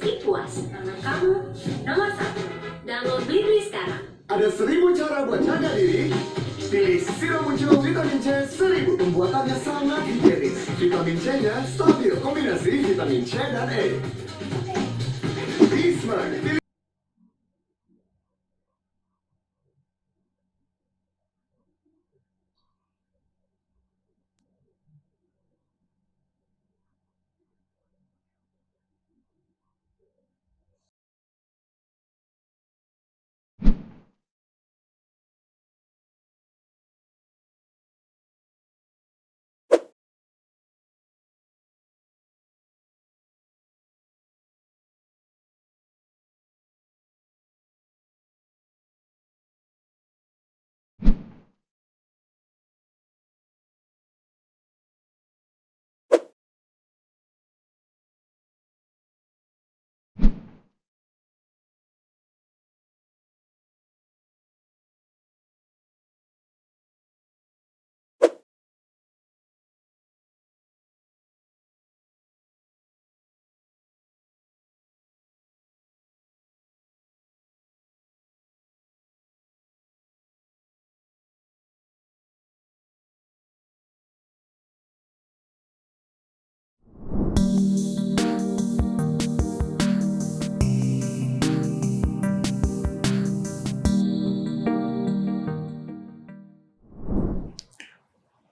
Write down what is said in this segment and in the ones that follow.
Speak puas karena kamu nomor 1. Download Blibli sekarang. Ada 1000 cara buat jaga diri. Pilih sirup muncul vitamin C 1000. Pembuatannya sangat higienis. Vitamin C-nya stabil, kombinasi vitamin C dan E. Bismarck.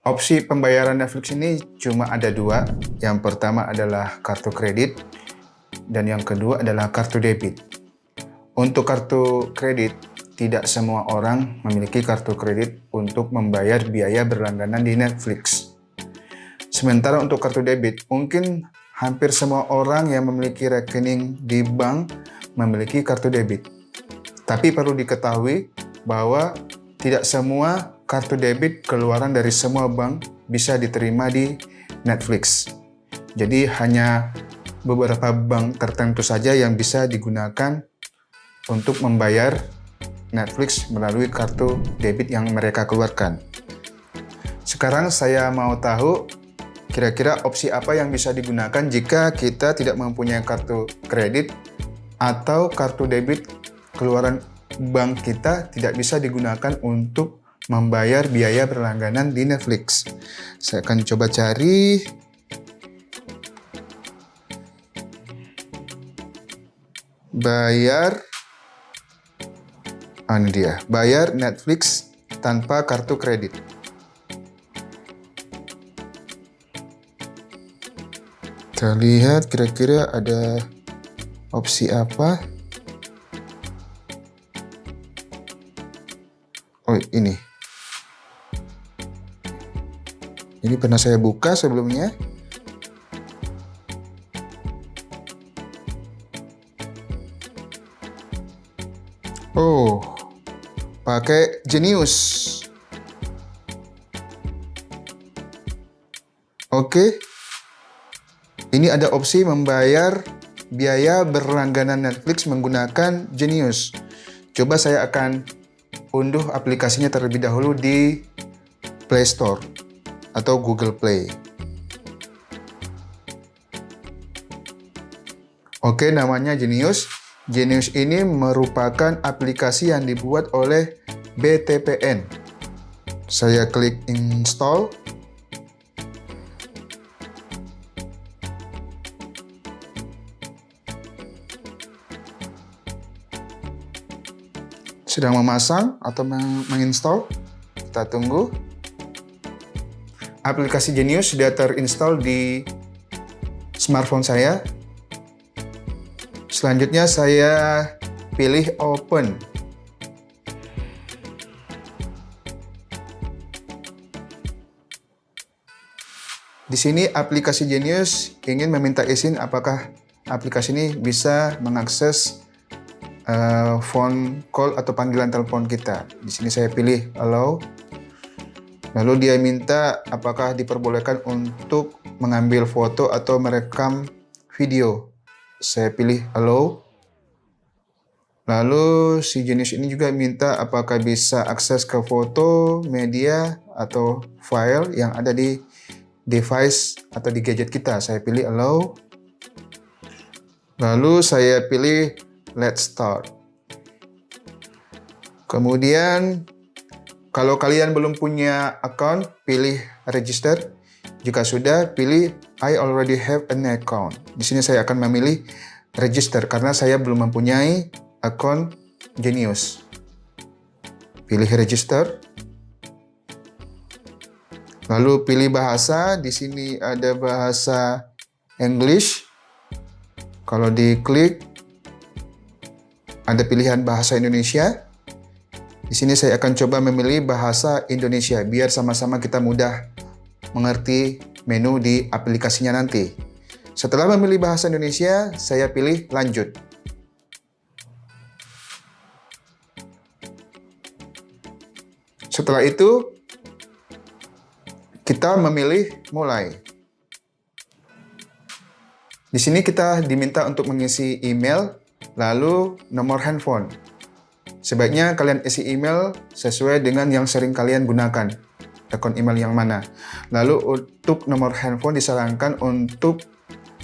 Opsi pembayaran Netflix ini cuma ada dua. Yang pertama adalah kartu kredit dan yang kedua adalah kartu debit. Untuk kartu kredit, tidak semua orang memiliki kartu kredit untuk membayar biaya berlangganan di Netflix. Sementara untuk kartu debit, mungkin hampir semua orang yang memiliki rekening di bank memiliki kartu debit. Tapi perlu diketahui bahwa tidak semua kartu debit keluaran dari semua bank bisa diterima di Netflix. Jadi hanya beberapa bank tertentu saja yang bisa digunakan untuk membayar Netflix melalui kartu debit yang mereka keluarkan. Sekarang saya mau tahu kira-kira opsi apa yang bisa digunakan jika kita tidak mempunyai kartu kredit atau kartu debit keluaran bank kita tidak bisa digunakan untuk membayar biaya berlangganan di Netflix. Saya akan coba cari. Ini dia. Bayar Netflix tanpa kartu kredit. Kita lihat kira-kira ada opsi apa. Oh, ini. Ini pernah saya buka sebelumnya. Oh, pakai Genius. Oke. Ini ada opsi membayar biaya berlangganan Netflix menggunakan Genius. Coba saya akan unduh aplikasinya terlebih dahulu di Play Store atau Google Play. Oke, namanya Genius. Genius ini merupakan aplikasi yang dibuat oleh BTPN. Saya klik install. Sedang memasang atau menginstall. Kita tunggu. Aplikasi Genius sudah terinstall di smartphone saya. Selanjutnya saya pilih Open. Di sini aplikasi Genius ingin meminta izin apakah aplikasi ini bisa mengakses phone call atau panggilan telepon kita. Di sini saya pilih Allow. Lalu dia minta apakah diperbolehkan untuk mengambil foto atau merekam video. Saya pilih Allow. Lalu si Genius ini juga minta apakah bisa akses ke foto, media, atau file yang ada di device atau di gadget kita. Saya pilih Allow. Lalu saya pilih Let's Start. Kemudian kalau kalian belum punya account, pilih Register. Jika sudah, pilih I already have an account. Di sini saya akan memilih Register karena saya belum mempunyai akun Genius. Pilih Register. Lalu pilih bahasa. Di sini ada bahasa English. Kalau diklik, ada pilihan bahasa Indonesia. Di sini saya akan coba memilih bahasa Indonesia biar sama-sama kita mudah mengerti menu di aplikasinya nanti. Setelah memilih bahasa Indonesia, saya pilih lanjut. Setelah itu, kita memilih mulai. Di sini kita diminta untuk mengisi email, lalu nomor handphone. Sebaiknya kalian isi email sesuai dengan yang sering kalian gunakan, akun email yang mana. Lalu untuk nomor handphone disarankan untuk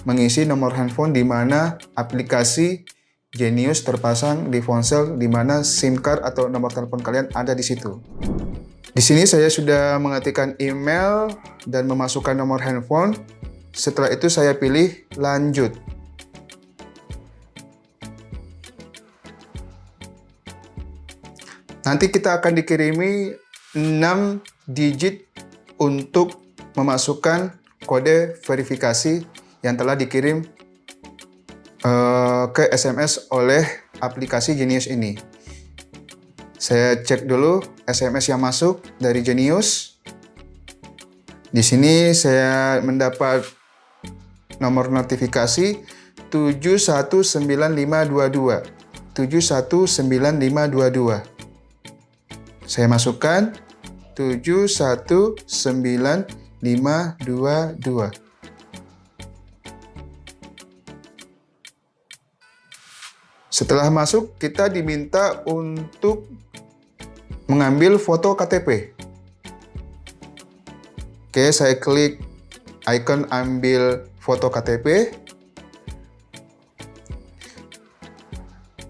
mengisi nomor handphone di mana aplikasi Genius terpasang di ponsel, di mana SIM card atau nomor telepon kalian ada di situ. Di sini saya sudah mengetikkan email dan memasukkan nomor handphone. Setelah itu saya pilih lanjut. Nanti kita akan dikirimi 6 digit untuk memasukkan kode verifikasi yang telah dikirim ke SMS oleh aplikasi Genius ini. Saya cek dulu SMS yang masuk dari Genius. Di sini saya mendapat nomor notifikasi 719522. 719522. Saya masukkan 719522. Setelah masuk, kita diminta untuk mengambil foto KTP. Oke, saya klik icon ambil foto KTP.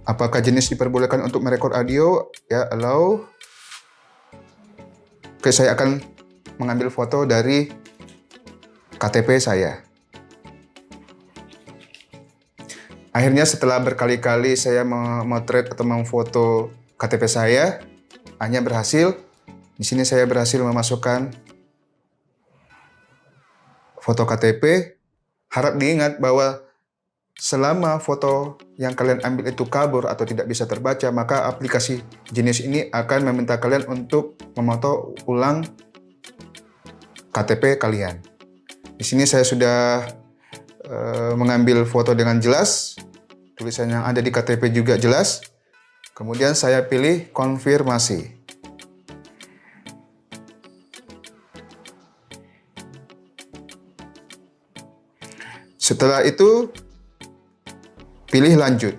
Apakah jenis diperbolehkan untuk merekod audio? Ya, allow. Oke, saya akan mengambil foto dari KTP saya. Akhirnya setelah berkali-kali saya memotret atau memfoto KTP saya, hanya berhasil. Di sini saya berhasil memasukkan foto KTP. Harap diingat bahwa selama foto yang kalian ambil itu kabur atau tidak bisa terbaca, maka aplikasi Genius ini akan meminta kalian untuk memoto ulang KTP kalian. Di sini saya sudah mengambil foto dengan jelas, tulisan yang ada di KTP juga jelas. Kemudian saya pilih konfirmasi. Setelah itu, pilih lanjut.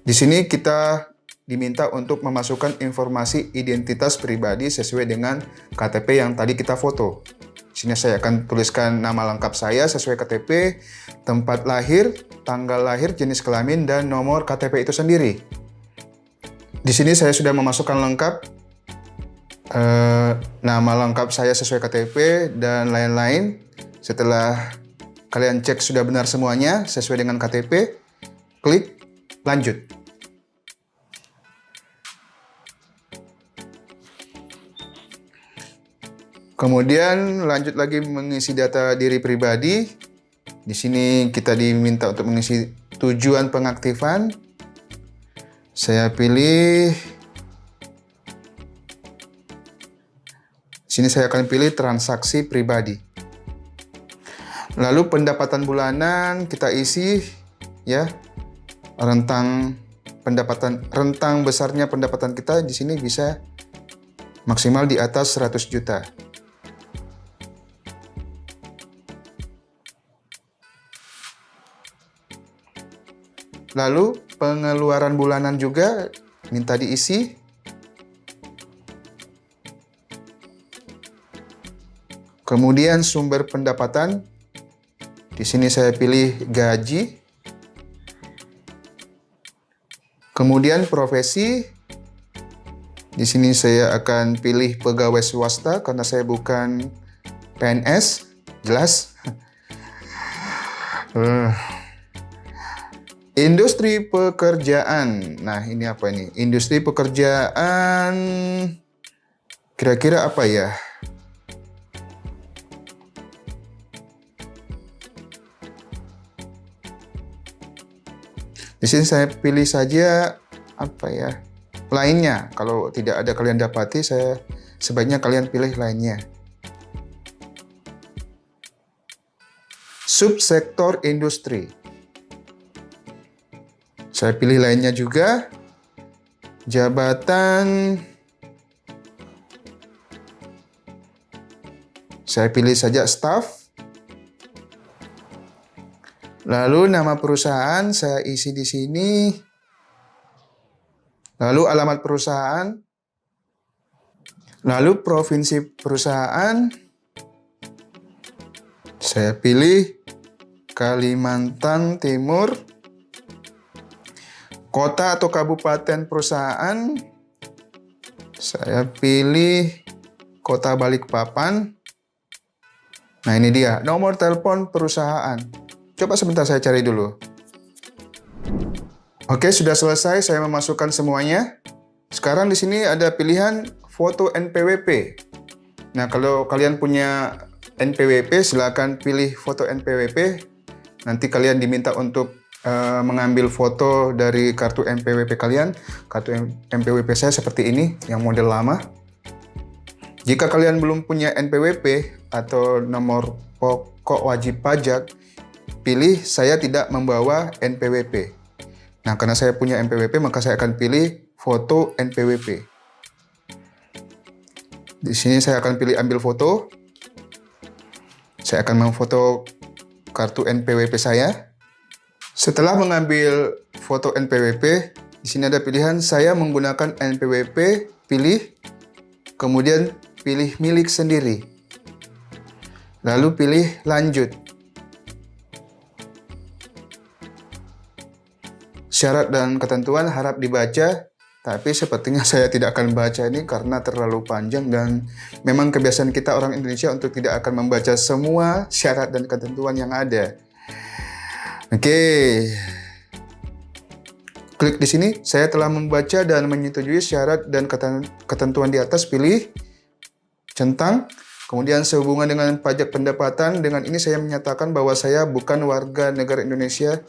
Di sini kita diminta untuk memasukkan informasi identitas pribadi sesuai dengan KTP yang tadi kita foto. Di sini saya akan tuliskan nama lengkap saya sesuai KTP, tempat lahir, tanggal lahir, jenis kelamin, dan nomor KTP itu sendiri. Di sini saya sudah memasukkan lengkap, nama lengkap saya sesuai KTP, dan lain-lain. Setelah kalian cek sudah benar semuanya sesuai dengan KTP, klik lanjut. Kemudian lanjut lagi mengisi data diri pribadi. Di sini kita diminta untuk mengisi tujuan pengaktifan. Saya pilih. Di sini saya akan pilih transaksi pribadi. Lalu pendapatan bulanan kita isi ya. Rentang besarnya pendapatan kita di sini bisa maksimal di atas 100 juta. Lalu pengeluaran bulanan juga minta diisi. Kemudian sumber pendapatan Di sini saya pilih gaji. Kemudian profesi. Di sini saya akan pilih pegawai swasta karena saya bukan PNS. Jelas. Industri pekerjaan. Nah, ini apa ini? Industri pekerjaan. Kira-kira apa ya? Di sini saya pilih saja apa ya? Lainnya. Kalau tidak ada kalian dapati, saya sebaiknya kalian pilih lainnya. Subsektor industri. Saya pilih lainnya juga. Jabatan. Saya pilih saja staff. Lalu nama perusahaan saya isi di sini. Lalu alamat perusahaan. Lalu provinsi perusahaan. Saya pilih Kalimantan Timur. Kota atau kabupaten perusahaan. Saya pilih Kota Balikpapan. Nah, ini dia nomor telepon perusahaan. Coba sebentar saya cari dulu. Oke, sudah selesai saya memasukkan semuanya. Sekarang di sini ada pilihan foto NPWP. Nah, kalau kalian punya NPWP, silakan pilih foto NPWP. Nanti kalian diminta untuk mengambil foto dari kartu NPWP kalian. Kartu NPWP saya seperti ini, yang model lama. Jika kalian belum punya NPWP atau nomor pokok wajib pajak, pilih saya tidak membawa NPWP. Nah, karena saya punya NPWP, maka saya akan pilih foto NPWP. Di sini saya akan pilih ambil foto. Saya akan memfoto kartu NPWP saya. Setelah mengambil foto NPWP, di sini ada pilihan saya menggunakan NPWP, pilih, kemudian pilih milik sendiri. Lalu pilih lanjut. Syarat dan ketentuan harap dibaca, tapi sepertinya saya tidak akan baca ini karena terlalu panjang dan memang kebiasaan kita orang Indonesia untuk tidak akan membaca semua syarat dan ketentuan yang ada. Oke. Klik di sini, saya telah membaca dan menyetujui syarat dan ketentuan di atas, pilih centang. Kemudian sehubungan dengan pajak pendapatan, dengan ini saya menyatakan bahwa saya bukan warga negara Indonesia,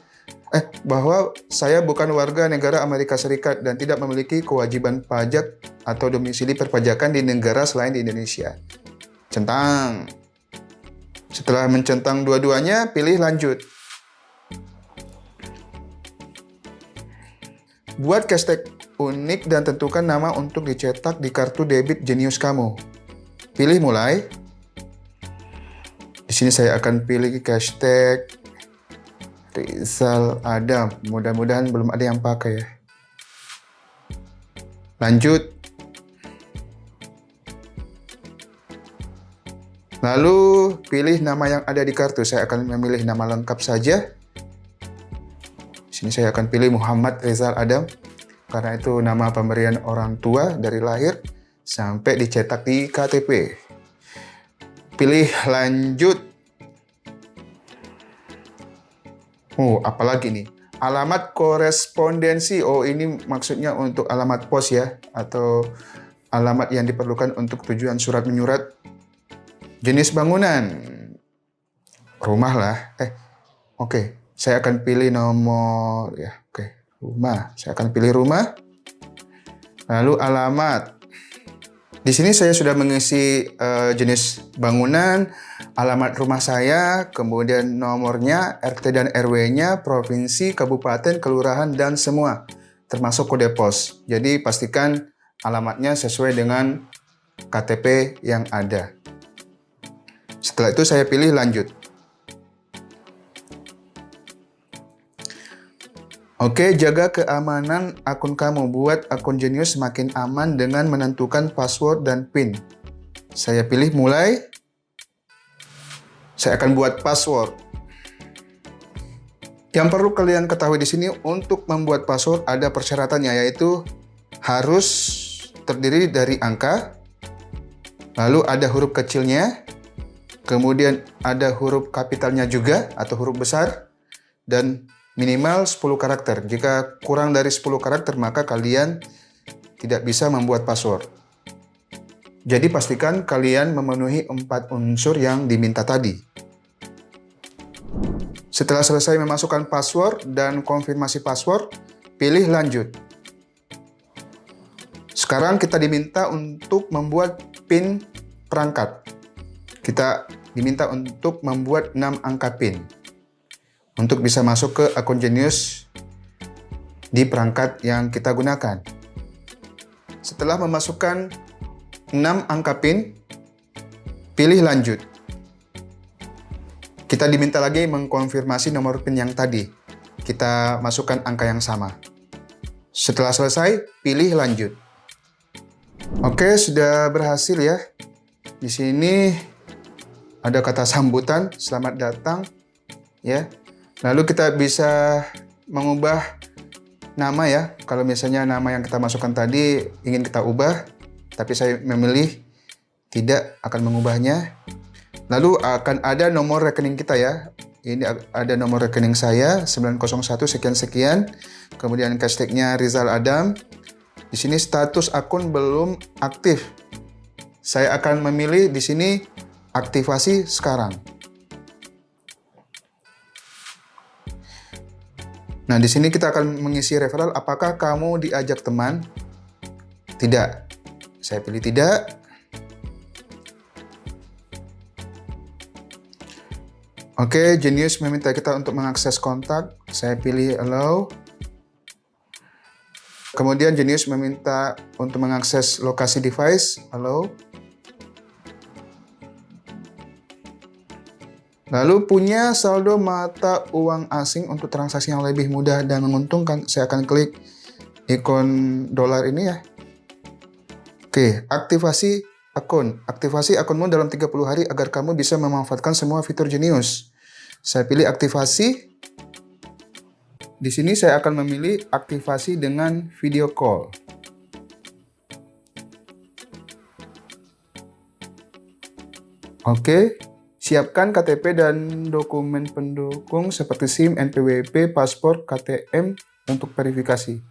bahwa saya bukan warga negara Amerika Serikat dan tidak memiliki kewajiban pajak atau domisili perpajakan di negara selain di Indonesia. Centang. Setelah mencentang dua-duanya, pilih lanjut. Buat hashtag unik dan tentukan nama untuk dicetak di kartu debit jenius kamu. Pilih mulai. Di sini saya akan pilih hashtag Rizal Adam. Mudah-mudahan belum ada yang pakai ya. Lanjut. Lalu pilih nama yang ada di kartu. Saya akan memilih nama lengkap saja. Di sini saya akan pilih Muhammad Rizal Adam. Karena itu nama pemberian orang tua dari lahir sampai dicetak di KTP. Pilih lanjut. Apalagi nih? Alamat korespondensi. Oh, ini maksudnya untuk alamat pos ya, atau alamat yang diperlukan untuk tujuan surat menyurat. Jenis bangunan. Rumah lah. Oke. Saya akan pilih nomor ya. Oke, rumah. Saya akan pilih rumah. Lalu alamat. Di sini saya sudah mengisi jenis bangunan, alamat rumah saya, kemudian nomornya, RT dan RW-nya, provinsi, kabupaten, kelurahan, dan semua, termasuk kode pos. Jadi pastikan alamatnya sesuai dengan KTP yang ada. Setelah itu saya pilih lanjut. Oke, jaga keamanan akun kamu. Buat akun Jenius semakin aman dengan menentukan password dan PIN. Saya pilih mulai. Saya akan buat password. Yang perlu kalian ketahui di sini, untuk membuat password ada persyaratannya, yaitu harus terdiri dari angka, lalu ada huruf kecilnya, kemudian ada huruf kapitalnya juga atau huruf besar, dan minimal 10 karakter. Jika kurang dari 10 karakter, maka kalian tidak bisa membuat password. Jadi pastikan kalian memenuhi 4 unsur yang diminta tadi. Setelah selesai memasukkan password dan konfirmasi password, pilih lanjut. Sekarang kita diminta untuk membuat PIN perangkat. Kita diminta untuk membuat 6 angka PIN untuk bisa masuk ke akun Genius di perangkat yang kita gunakan. Setelah memasukkan 6 angka PIN, pilih lanjut. Kita diminta lagi mengkonfirmasi nomor PIN yang tadi. Kita masukkan angka yang sama. Setelah selesai, pilih lanjut. Oke, sudah berhasil ya. Di sini ada kata sambutan, selamat datang, ya. Lalu kita bisa mengubah nama ya. Kalau misalnya nama yang kita masukkan tadi ingin kita ubah, tapi saya memilih tidak akan mengubahnya. Lalu akan ada nomor rekening kita ya. Ini ada nomor rekening saya 901 sekian-sekian. Kemudian hashtagnya Rizal Adam. Di sini status akun belum aktif. Saya akan memilih di sini aktivasi sekarang. Nah, di sini kita akan mengisi referral. Apakah kamu diajak teman? Tidak. Saya pilih tidak. Oke, Genius meminta kita untuk mengakses kontak. Saya pilih allow. Kemudian Genius meminta untuk mengakses lokasi device. Allow. Lalu punya saldo mata uang asing untuk transaksi yang lebih mudah dan menguntungkan. Saya akan klik ikon dolar ini ya. Oke, aktivasi akun. Aktivasi akunmu dalam 30 hari agar kamu bisa memanfaatkan semua fitur Genius. Saya pilih aktivasi. Di sini saya akan memilih aktivasi dengan video call. Oke, siapkan KTP dan dokumen pendukung seperti SIM, NPWP, paspor, KTM untuk verifikasi.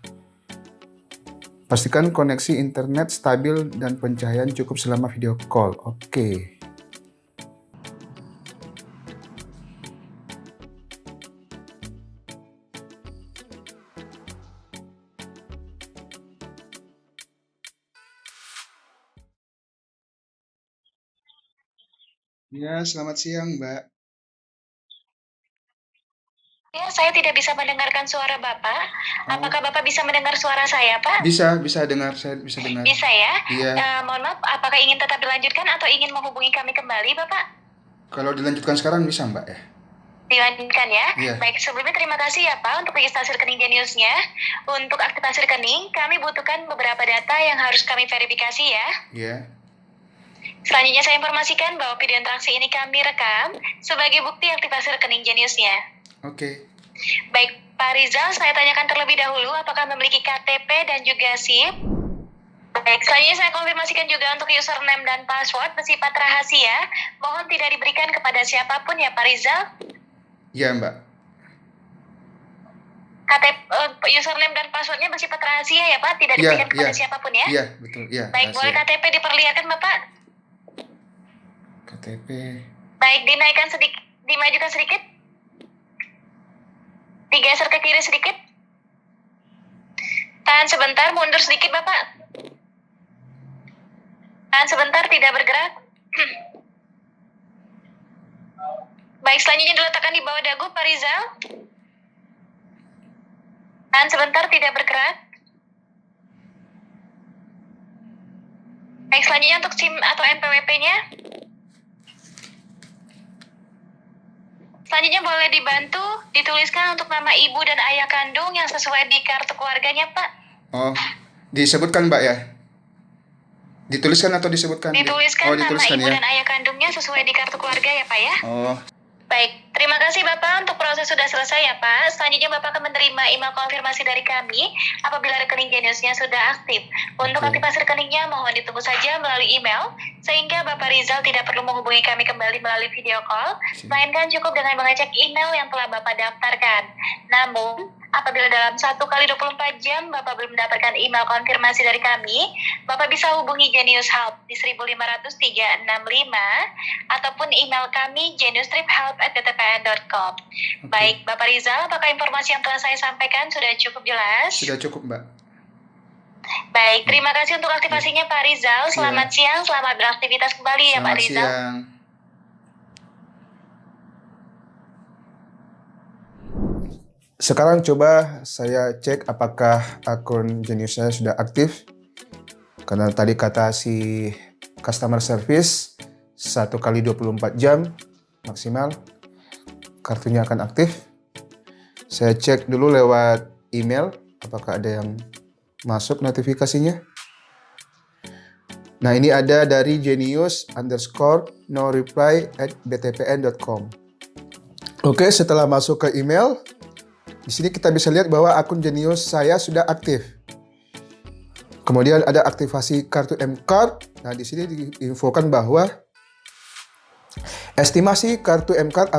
Pastikan koneksi internet stabil dan pencahayaan cukup selama video call. Oke. Ya, selamat siang, Mbak. Ya, saya tidak bisa mendengarkan suara Bapak. Apakah Bapak bisa mendengar suara saya, Pak? Bisa dengar, saya bisa dengar. Bisa ya? Iya. Mohon maaf, apakah ingin tetap dilanjutkan atau ingin menghubungi kami kembali, Bapak? Kalau dilanjutkan sekarang bisa, Mbak ya? Dilanjutkan ya? Iya. Baik, sebelumnya terima kasih ya Pak untuk registrasi rekening Geniusnya. Untuk aktivasi rekening, kami butuhkan beberapa data yang harus kami verifikasi ya. Iya. Selanjutnya saya informasikan bahwa video interaksi ini kami rekam sebagai bukti aktivasi rekening Geniusnya. Oke. Baik, Pak Rizal, saya tanyakan terlebih dahulu apakah memiliki KTP dan juga SIM. Baik, selanjutnya saya konfirmasikan juga untuk username dan password bersifat rahasia. Mohon tidak diberikan kepada siapapun ya Pak Rizal. Iya, Mbak. Username dan passwordnya bersifat rahasia ya Pak, tidak diberikan kepada siapapun ya. Iya, betul. Iya. Baik, boleh KTP diperlihatkan Bapak? KTP. Baik, dinaikkan sedikit, dimajukan sedikit. Digeser ke kiri sedikit. Tahan sebentar, mundur sedikit Bapak. Tahan sebentar, tidak bergerak. Baik, selanjutnya diletakkan di bawah dagu Pak Rizal. Tahan sebentar, tidak bergerak. Baik, selanjutnya untuk SIM atau NPWP-nya. Selanjutnya boleh dibantu dituliskan untuk nama ibu dan ayah kandung yang sesuai di kartu keluarganya, Pak. Oh, disebutkan Mbak ya? Dituliskan atau disebutkan? Dituliskan nama dituliskan ibu ya? dan ayah kandungnya sesuai di kartu keluarga ya, Pak ya. Oh, Baik, terima kasih Bapak untuk proses sudah selesai ya Pak. Selanjutnya Bapak akan menerima email konfirmasi dari kami apabila rekening Geniusnya sudah aktif. Untuk Oke. aktivasi rekeningnya mohon ditunggu saja melalui email, sehingga Bapak Rizal tidak perlu menghubungi kami kembali melalui video call, melainkan cukup dengan mengecek email yang telah Bapak daftarkan. Namun, apabila dalam 1x24 jam Bapak belum mendapatkan email konfirmasi dari kami, Bapak bisa hubungi Genius Help di 1500365 ataupun email kami geniustriphelp@btpn.com. Baik, Bapak Rizal, apakah informasi yang telah saya sampaikan sudah cukup jelas? Sudah cukup, Mbak. Baik, terima kasih untuk aktivasinya Pak Rizal. Selamat siang, selamat beraktivitas kembali ya Pak Selamat Rizal. siang. Sekarang coba saya cek apakah akun Genius saya sudah aktif. Karena tadi kata si customer service 1x24 jam maksimal kartunya akan aktif. Saya cek dulu lewat email apakah ada yang masuk notifikasinya. Nah, ini ada dari genius_no reply@btpn.com. Oke, setelah masuk ke email, di sini kita bisa lihat bahwa akun Genius saya sudah aktif. Kemudian ada aktivasi kartu M-Card. Nah, di sini diinfokan bahwa estimasi kartu M-Card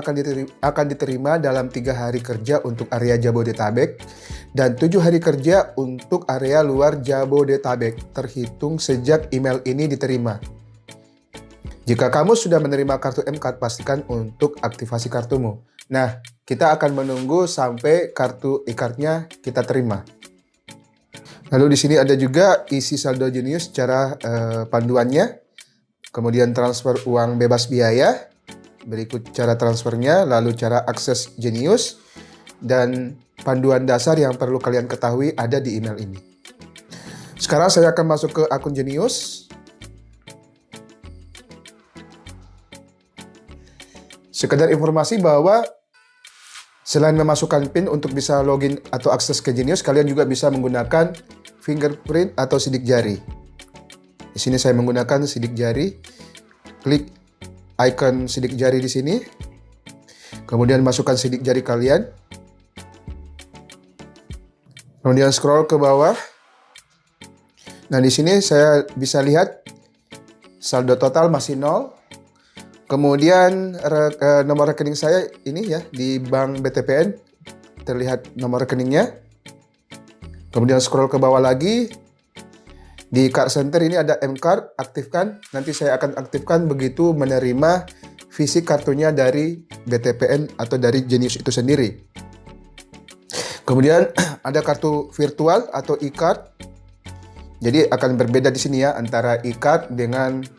akan diterima dalam 3 hari kerja untuk area Jabodetabek dan 7 hari kerja untuk area luar Jabodetabek, terhitung sejak email ini diterima. Jika kamu sudah menerima kartu M-Card, pastikan untuk aktivasi kartumu. Nah, kita akan menunggu sampai kartu e-card-nya kita terima. Lalu di sini ada juga isi saldo Genius secara panduannya, kemudian transfer uang bebas biaya, berikut cara transfernya, lalu cara akses Genius, dan panduan dasar yang perlu kalian ketahui ada di email ini. Sekarang saya akan masuk ke akun Genius. Sekedar informasi bahwa selain memasukkan PIN untuk bisa login atau akses ke Genius, kalian juga bisa menggunakan fingerprint atau sidik jari. Di sini saya menggunakan sidik jari. Klik icon sidik jari di sini. Kemudian masukkan sidik jari kalian. Kemudian scroll ke bawah. Nah, di sini saya bisa lihat saldo total masih 0. Kemudian nomor rekening saya ini ya di Bank BTPN, terlihat nomor rekeningnya. Kemudian scroll ke bawah lagi, di card center ini ada M-Card, aktifkan. Nanti saya akan aktifkan begitu menerima fisik kartunya dari BTPN atau dari Genius itu sendiri. Kemudian ada kartu virtual atau e-card. Jadi akan berbeda di sini ya antara e-card dengan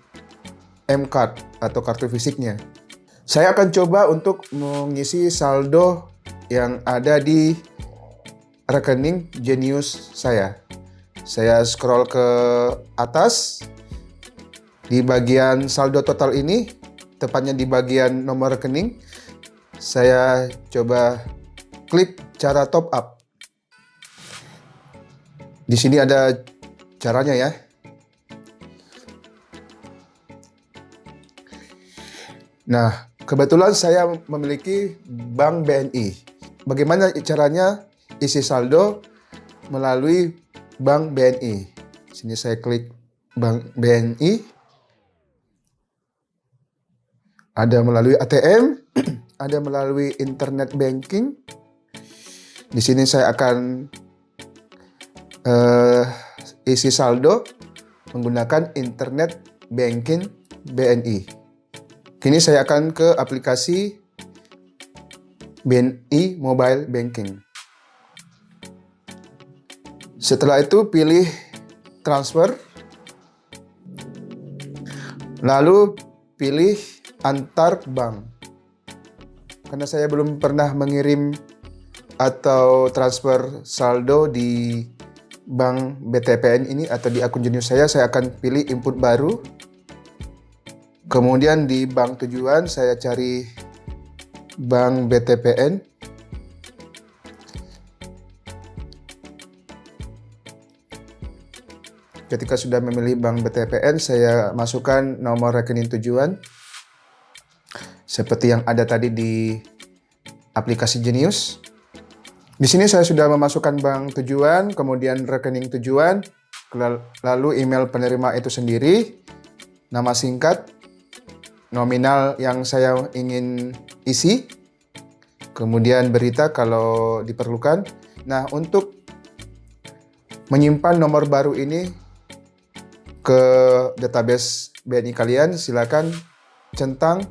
M-Card atau kartu fisiknya. Saya akan coba untuk mengisi saldo yang ada di rekening Genius saya. Saya scroll ke atas. Di bagian saldo total ini, tepatnya di bagian nomor rekening, saya coba klik cara top up. Di sini ada caranya ya. Nah, kebetulan saya memiliki Bank BNI. Bagaimana caranya isi saldo melalui Bank BNI? Sini saya klik Bank BNI. Ada melalui ATM, ada melalui internet banking. Di sini saya akan isi saldo menggunakan internet banking BNI. Kini saya akan ke aplikasi BNI Mobile Banking. Setelah itu pilih transfer. Lalu pilih antar bank. Karena saya belum pernah mengirim atau transfer saldo di Bank BTPN ini atau di akun Genius saya akan pilih input baru. Kemudian di bank tujuan saya cari Bank BTPN. Ketika sudah memilih Bank BTPN, saya masukkan nomor rekening tujuan. seperti yang ada tadi di aplikasi Genius. Di sini saya sudah memasukkan bank tujuan, kemudian rekening tujuan, lalu email penerima itu sendiri, nama singkat, nominal yang saya ingin isi, kemudian berita kalau diperlukan. Nah, untuk menyimpan nomor baru ini ke database BNI kalian, silakan centang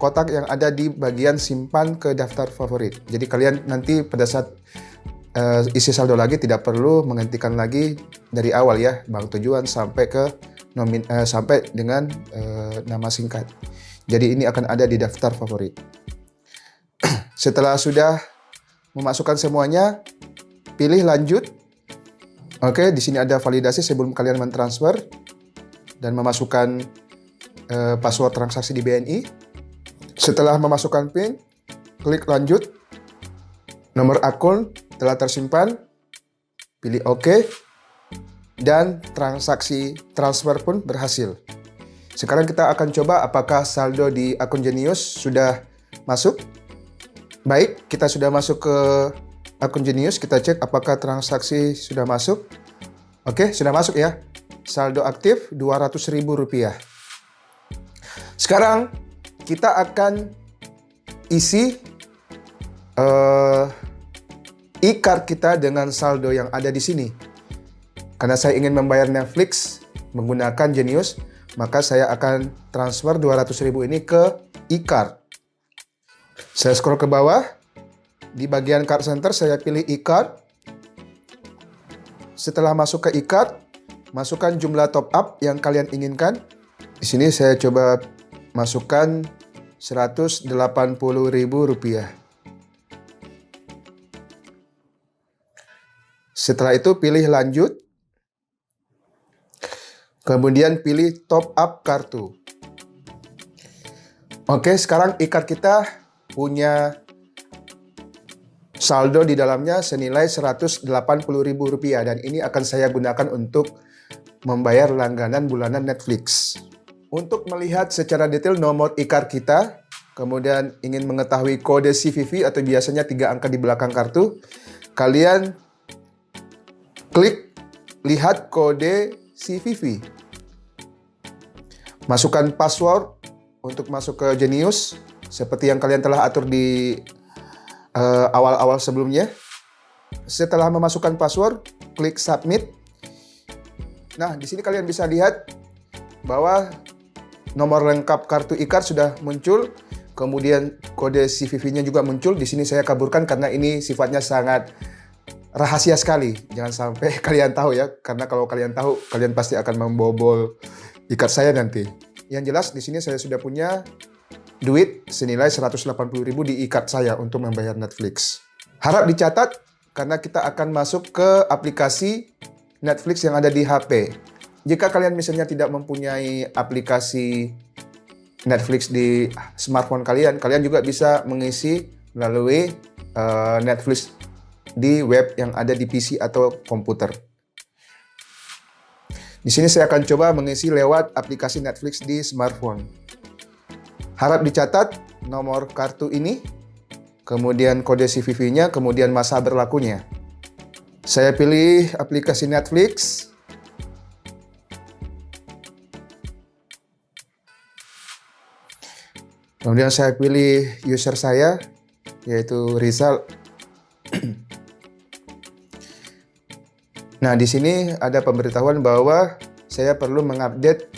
kotak yang ada di bagian simpan ke daftar favorit. Jadi kalian nanti pada saat isi saldo lagi tidak perlu menghentikan lagi dari awal ya, bank tujuan sampai ke sampai dengan nama singkat. Jadi ini akan ada di daftar favorit. Setelah sudah memasukkan semuanya, pilih lanjut. Oke, di sini ada validasi sebelum kalian mentransfer dan memasukkan password transaksi di BNI. Setelah memasukkan PIN, klik lanjut. Nomor akun telah tersimpan, pilih OK, dan transaksi transfer pun berhasil. Sekarang kita akan coba apakah saldo di akun Genius sudah masuk. Baik, kita sudah masuk ke akun Genius, kita cek apakah transaksi sudah masuk. Oke, sudah masuk ya. Saldo aktif Rp200.000. Sekarang kita akan isi e-card kita dengan saldo yang ada di sini. Karena saya ingin membayar Netflix menggunakan Genius, maka saya akan transfer Rp200.000 ini ke e-card. Saya scroll ke bawah, di bagian card center saya pilih e-card. Setelah masuk ke e-card, masukkan jumlah top up yang kalian inginkan. Di sini saya coba masukkan Rp180.000. Setelah itu pilih lanjut. Kemudian pilih top up kartu. Oke, sekarang e-card kita punya saldo di dalamnya senilai Rp180.000 dan ini akan saya gunakan untuk membayar langganan bulanan Netflix. Untuk melihat secara detail nomor e-card kita, kemudian ingin mengetahui kode CVV atau biasanya 3 angka di belakang kartu, kalian klik lihat kode CVV. Masukkan password untuk masuk ke Genius seperti yang kalian telah atur di awal-awal sebelumnya. Setelah memasukkan password, klik submit. Nah, di sini kalian bisa lihat bahwa nomor lengkap kartu e-card sudah muncul, kemudian kode CVV-nya juga muncul. Di sini saya kaburkan karena ini sifatnya sangat rahasia sekali. Jangan sampai kalian tahu ya, karena kalau kalian tahu, kalian pasti akan membobol e-card saya nanti. Yang jelas di sini saya sudah punya duit senilai Rp180.000 di e-card saya untuk membayar Netflix. Harap dicatat karena kita akan masuk ke aplikasi Netflix yang ada di HP. Jika kalian misalnya tidak mempunyai aplikasi Netflix di smartphone kalian, kalian juga bisa mengisi melalui Netflix di web yang ada di PC atau komputer. Di sini saya akan coba mengisi lewat aplikasi Netflix di smartphone. Harap dicatat nomor kartu ini, kemudian kode CVV-nya, kemudian masa berlakunya. Saya pilih aplikasi Netflix. Kemudian saya pilih user saya, yaitu Rizal. Nah, di sini ada pemberitahuan bahwa saya perlu mengupdate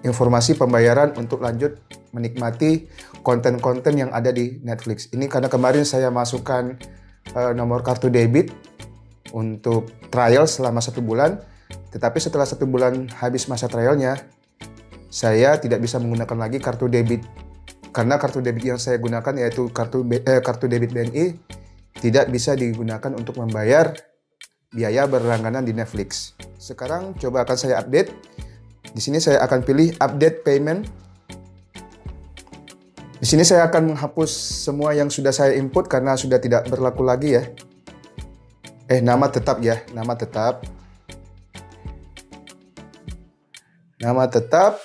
informasi pembayaran untuk lanjut menikmati konten-konten yang ada di Netflix. Ini karena kemarin saya masukkan nomor kartu debit untuk trial selama 1 bulan, tetapi setelah 1 bulan habis masa trialnya, saya tidak bisa menggunakan lagi kartu debit. Karena kartu debit yang saya gunakan yaitu kartu debit BNI tidak bisa digunakan untuk membayar biaya berlangganan di Netflix. Sekarang coba akan saya update. Di sini saya akan pilih update payment. Di sini saya akan menghapus semua yang sudah saya input karena sudah tidak berlaku lagi ya. Nama tetap ya, nama tetap. Nama tetap.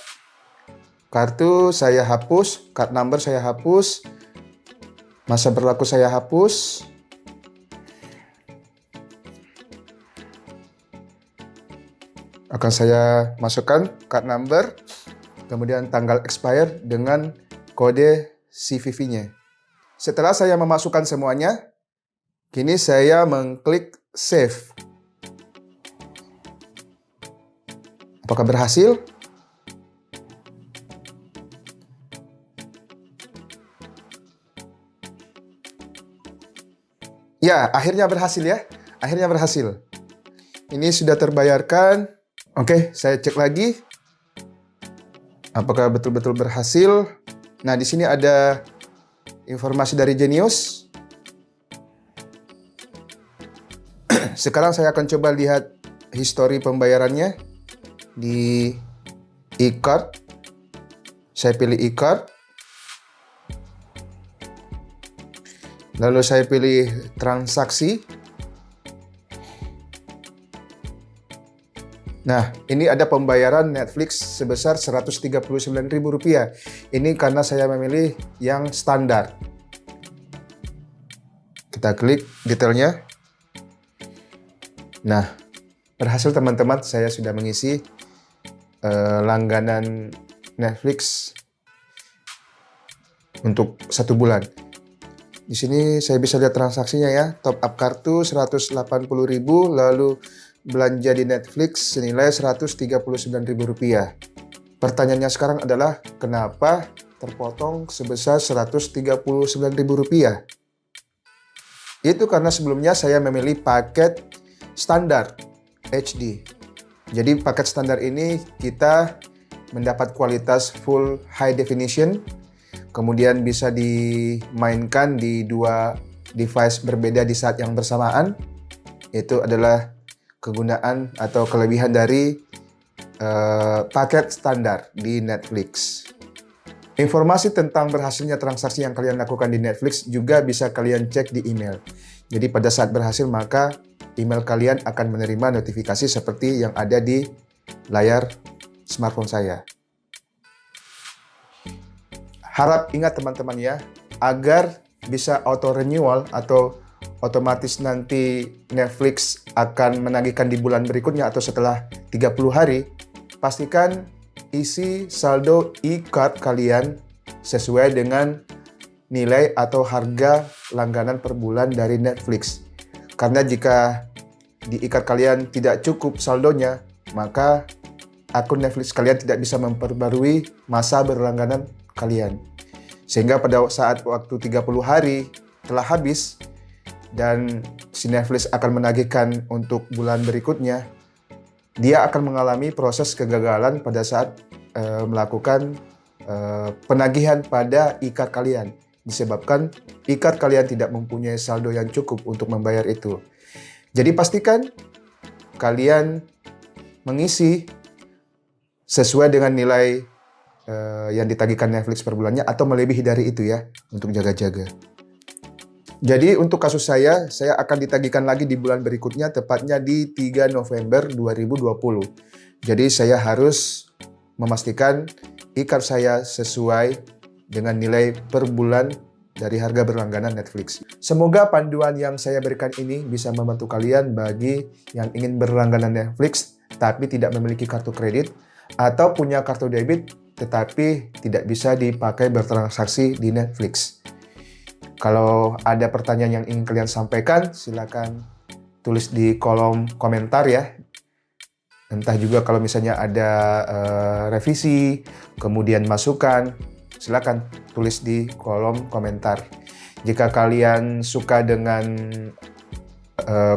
Kartu saya hapus, card number saya hapus, masa berlaku saya hapus. Akan saya masukkan card number, kemudian tanggal expire dengan kode CVV-nya. Setelah saya memasukkan semuanya, kini saya mengklik save. Apakah berhasil? Ya, akhirnya berhasil ya. Akhirnya berhasil. Ini sudah terbayarkan. Oke, saya cek lagi. Apakah betul-betul berhasil? Nah, di sini ada informasi dari Genius. Sekarang saya akan coba lihat histori pembayarannya di e-card. Saya pilih e-card. Lalu saya pilih transaksi. Nah, ini ada pembayaran Netflix sebesar Rp139.000. Ini karena saya memilih yang standar. Kita klik detailnya. Nah, berhasil teman-teman. Saya sudah mengisi langganan Netflix untuk 1 bulan. Di sini saya bisa lihat transaksinya ya. Top up kartu 180.000, lalu belanja di Netflix senilai Rp139.000. Pertanyaannya sekarang adalah kenapa terpotong sebesar Rp139.000? Itu karena sebelumnya saya memilih paket standar HD. Jadi paket standar ini kita mendapat kualitas full high definition, kemudian bisa dimainkan di 2 device berbeda di saat yang bersamaan. Itu adalah kegunaan atau kelebihan dari paket standar di Netflix. Informasi tentang berhasilnya transaksi yang kalian lakukan di Netflix juga bisa kalian cek di email. Jadi pada saat berhasil maka email kalian akan menerima notifikasi seperti yang ada di layar smartphone saya. Harap ingat teman-teman ya, agar bisa auto renewal atau otomatis nanti Netflix akan menagihkan di bulan berikutnya atau setelah 30 hari, pastikan isi saldo e-card kalian sesuai dengan nilai atau harga langganan per bulan dari Netflix. Karena jika di e-card kalian tidak cukup saldonya, maka akun Netflix kalian tidak bisa memperbarui masa berlangganan kalian. Sehingga pada saat waktu 30 hari telah habis dan si Netflix akan menagihkan untuk bulan berikutnya, dia akan mengalami proses kegagalan pada saat melakukan penagihan pada e-card kalian. Disebabkan e-card kalian tidak mempunyai saldo yang cukup untuk membayar itu. Jadi pastikan kalian mengisi sesuai dengan nilai yang ditagihkan Netflix per bulannya atau melebihi dari itu ya, untuk jaga-jaga. Jadi untuk kasus saya akan ditagihkan lagi di bulan berikutnya, tepatnya di 3 November 2020. Jadi saya harus memastikan e-card saya sesuai dengan nilai per bulan dari harga berlangganan Netflix. Semoga panduan yang saya berikan ini bisa membantu kalian bagi yang ingin berlangganan Netflix tapi tidak memiliki kartu kredit atau punya kartu debit tetapi tidak bisa dipakai bertransaksi di Netflix. Kalau ada pertanyaan yang ingin kalian sampaikan, silakan tulis di kolom komentar ya. Entah juga kalau misalnya ada revisi, kemudian masukan, silakan tulis di kolom komentar. Jika kalian suka dengan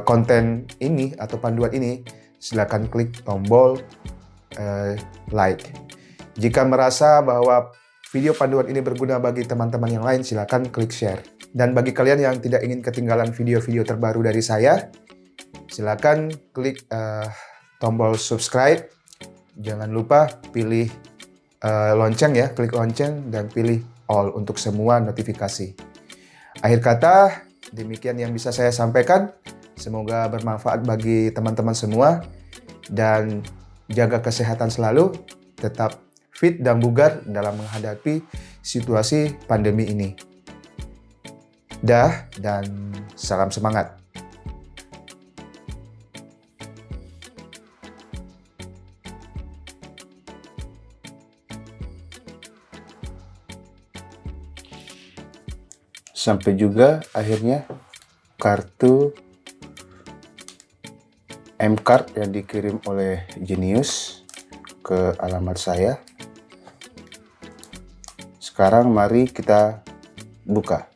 konten ini atau panduan ini, silakan klik tombol like. Jika merasa bahwa video panduan ini berguna bagi teman-teman yang lain, silakan klik share. Dan bagi kalian yang tidak ingin ketinggalan video-video terbaru dari saya, silakan klik tombol subscribe. Jangan lupa pilih lonceng ya, klik lonceng dan pilih all untuk semua notifikasi. Akhir kata, demikian yang bisa saya sampaikan. Semoga bermanfaat bagi teman-teman semua dan jaga kesehatan selalu, tetap fit dan bugar dalam menghadapi situasi pandemi ini. Dah, dan salam semangat. Sampai juga akhirnya kartu M-Card yang dikirim oleh Genius ke alamat saya. Sekarang mari kita buka.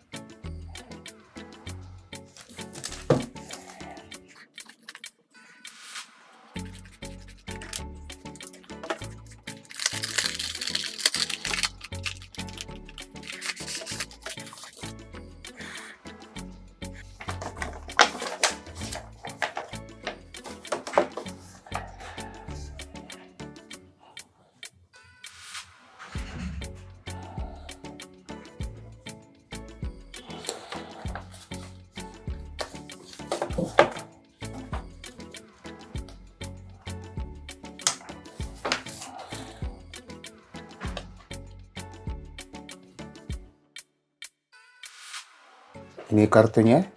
Ini kartunya,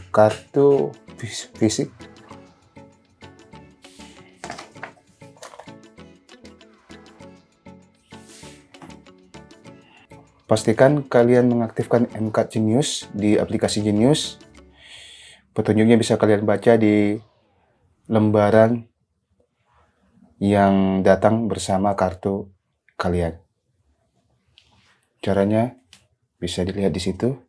kartu fisik. Pastikan kalian mengaktifkan M-Card Genius di aplikasi Genius. Petunjuknya bisa kalian baca di lembaran yang datang bersama kartu kalian. Caranya bisa dilihat di situ.